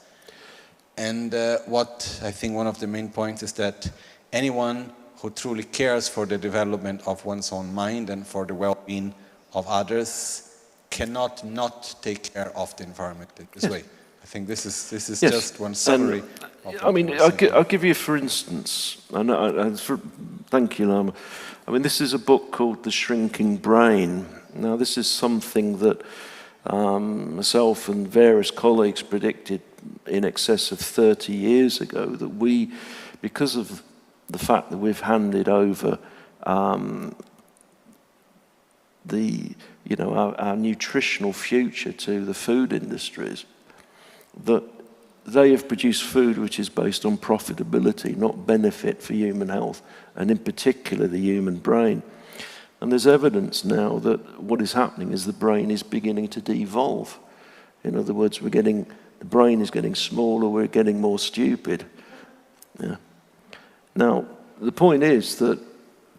And what I think one of the main points is that anyone who truly cares for the development of one's own mind and for the well-being of others cannot not take care of the environment in this way. I think this is just one summary. I mean, I'll give you, for instance, thank you, Lama. I mean, this is a book called The Shrinking Brain. Now, this is something that myself and various colleagues predicted in excess of 30 years ago, that we, because of the fact that we've handed over our nutritional future to the food industries, that they have produced food which is based on profitability, not benefit for human health, and in particular the human brain. And there's evidence now that what is happening is the brain is beginning to devolve. In other words, the brain is getting smaller, we're getting more stupid. Yeah. Now, the point is that,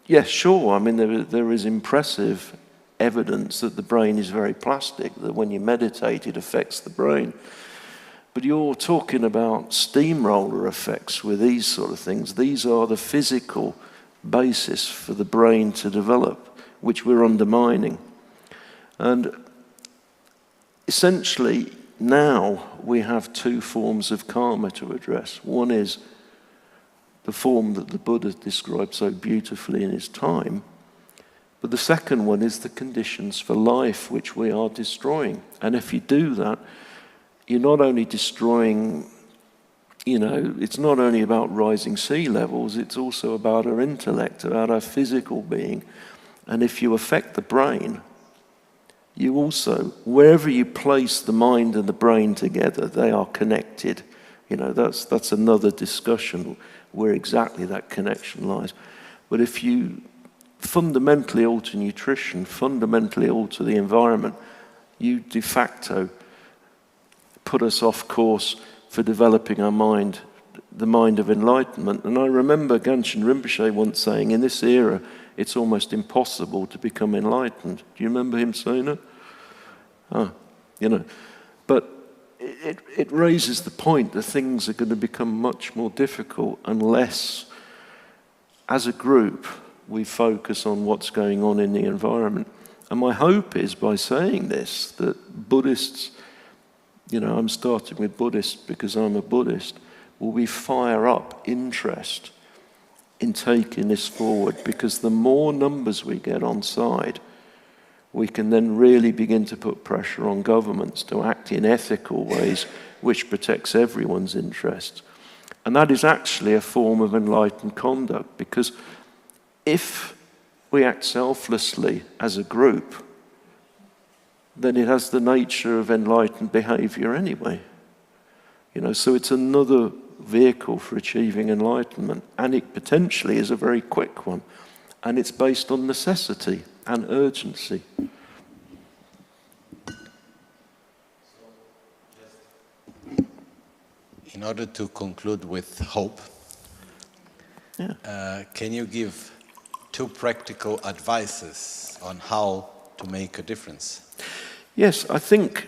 yes, sure, I mean, there is impressive evidence that the brain is very plastic, that when you meditate, it affects the brain. But you're talking about steamroller effects with these sort of things. These are the physical basis for the brain to develop, which we're undermining. And essentially, now we have two forms of karma to address. One is the form that the Buddha described so beautifully in his time. But the second one is the conditions for life, which we are destroying. And if you do that, you're not only destroying, it's not only about rising sea levels, it's also about our intellect, about our physical being. And if you affect the brain, you also, wherever you place the mind and the brain together, they are connected. That's another discussion where exactly that connection lies. But if you fundamentally alter nutrition, fundamentally alter the environment, you de facto put us off course for developing our mind, the mind of enlightenment. And I remember Ganshin Rinpoche once saying, in this era, it's almost impossible to become enlightened. Do you remember him saying that? But it raises the point that things are going to become much more difficult unless, as a group, we focus on what's going on in the environment. And my hope is, by saying this, that Buddhists, I'm starting with Buddhists because I'm a Buddhist, will we fire up interest in taking this forward, because the more numbers we get on side, we can then really begin to put pressure on governments to act in ethical ways which protects everyone's interests. And that is actually a form of enlightened conduct, because if we act selflessly as a group, then it has the nature of enlightened behavior anyway. So it's another vehicle for achieving enlightenment, and it potentially is a very quick one. and it's based on necessity and urgency. In order to conclude with hope, can you give 2 practical advices on how to make a difference? Yes, I think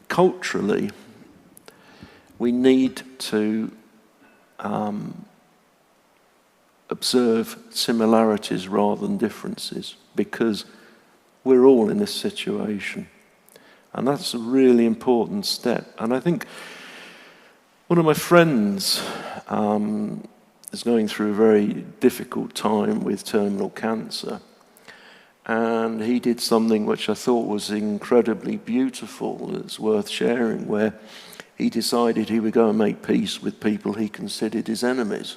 culturally we need to observe similarities rather than differences, because we're all in this situation. And that's a really important step. And I think one of my friends is going through a very difficult time with terminal cancer. And he did something which I thought was incredibly beautiful, it's worth sharing, where he decided he would go and make peace with people he considered his enemies.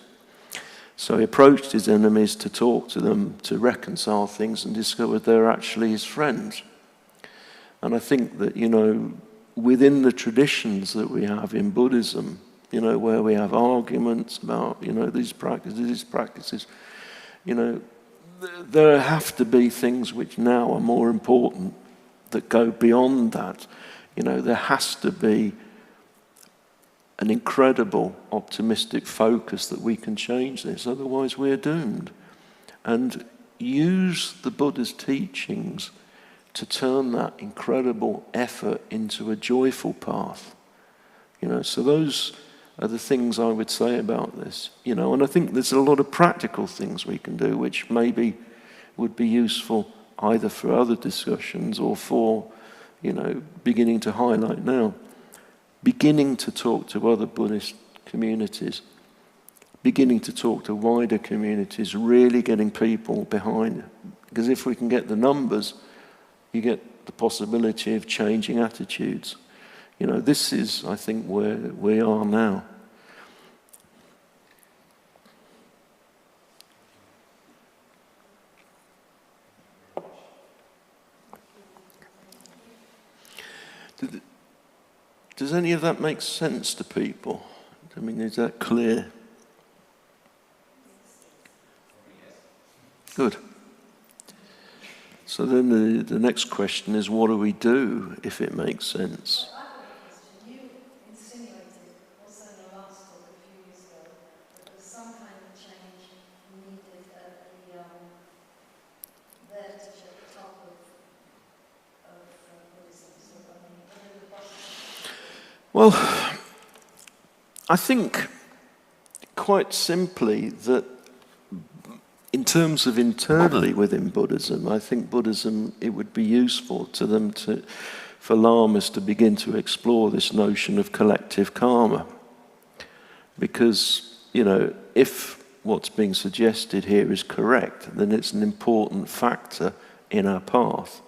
So he approached his enemies to talk to them, to reconcile things, and discovered they're actually his friends. And I think that, within the traditions that we have in Buddhism, where we have arguments about, these practices, there have to be things which now are more important that go beyond that. There has to be an incredible optimistic focus that we can change this, otherwise we're doomed. And use the Buddha's teachings to turn that incredible effort into a joyful path. So those are the things I would say about this. And I think there's a lot of practical things we can do which maybe would be useful either for other discussions or for, beginning to highlight now. Beginning to talk to other Buddhist communities, beginning to talk to wider communities, really getting people behind it. Because if we can get the numbers, you get the possibility of changing attitudes. This is, I think, where we are now. Does any of that make sense to people? I mean, is that clear? Good. So then the next question is, what do we do if it makes sense? I have a question. You insinuated also in your last talk a few years ago that there was some kind of change needed at the vertige at the top of Buddhism. So, what are the possibilities? Well, I think quite simply that in terms of internally within Buddhism, I think Buddhism, it would be useful to them for lamas to begin to explore this notion of collective karma. Because, if what's being suggested here is correct, then it's an important factor in our path.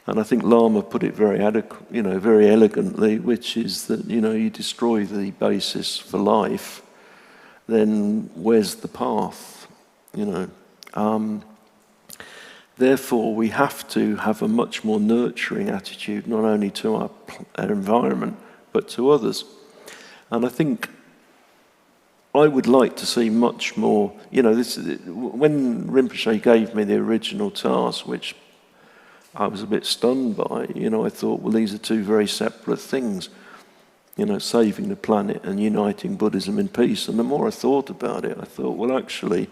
And I think Lama put it very elegantly, which is that, you destroy the basis for life, then where's the path? Therefore, we have to have a much more nurturing attitude, not only to our environment, but to others. And I think I would like to see much more, when Rinpoche gave me the original task, which I was a bit stunned by, I thought, well, these are 2 very separate things, saving the planet and uniting Buddhism in peace. And the more I thought about it, I thought, well, actually,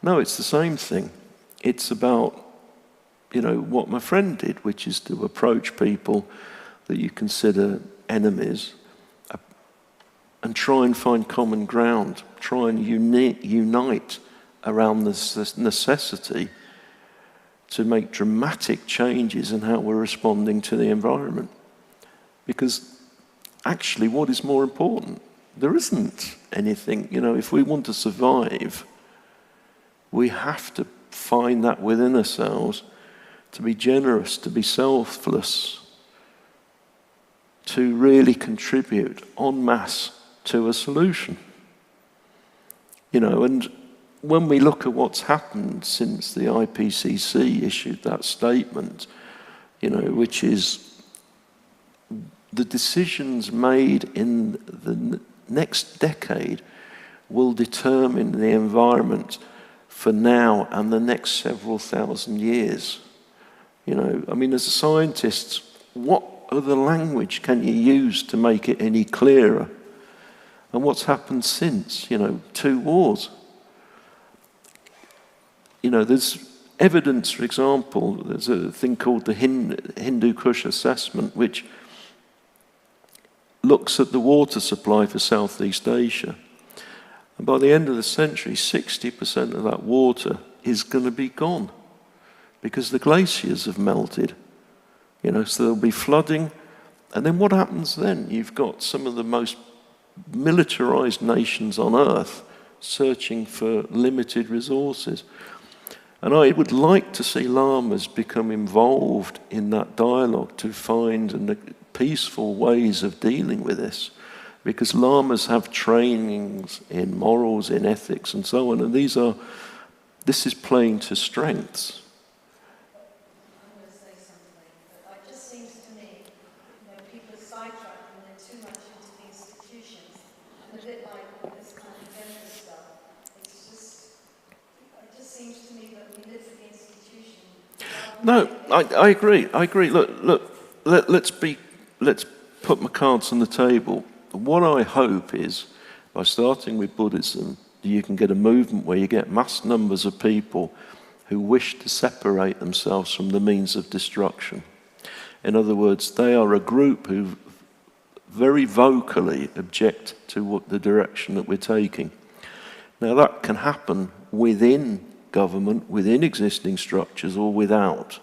no, it's the same thing. It's about, what my friend did, which is to approach people that you consider enemies and try and find common ground, try and unite around this necessity to make dramatic changes in how we're responding to the environment. Because actually, what is more important? There isn't anything. If we want to survive, we have to find that within ourselves, to be generous, to be selfless, to really contribute en masse to a solution. And when we look at what's happened since the IPCC issued that statement, which is the decisions made in the next decade will determine the environment for now and the next several thousand years. You know, I mean, as a scientist, what other language can you use to make it any clearer? And what's happened since? You know, 2 wars. You know, there's evidence, for example, there's a thing called the Hindu Kush assessment, which looks at the water supply for Southeast Asia. And by the end of the century, 60% of that water is going to be gone because the glaciers have melted. You know, so there'll be flooding. And then what happens then? You've got some of the most militarized nations on earth searching for limited resources. And I would like to see lamas become involved in that dialogue to find peaceful ways of dealing with this. Because lamas have trainings in morals, in ethics, and so on. And this is playing to strengths. I'm going to say something, but it just seems to me, you know, people sidetrack when they're too much into the institutions. And a bit like all this kind of gender stuff, it just seems to me that we live for the institution. No, I agree. Look, let's put my cards on the table. What I hope is, by starting with Buddhism, you can get a movement where you get mass numbers of people who wish to separate themselves from the means of destruction. In other words, they are a group who very vocally object to the direction that we're taking. Now that can happen within government, within existing structures, or without.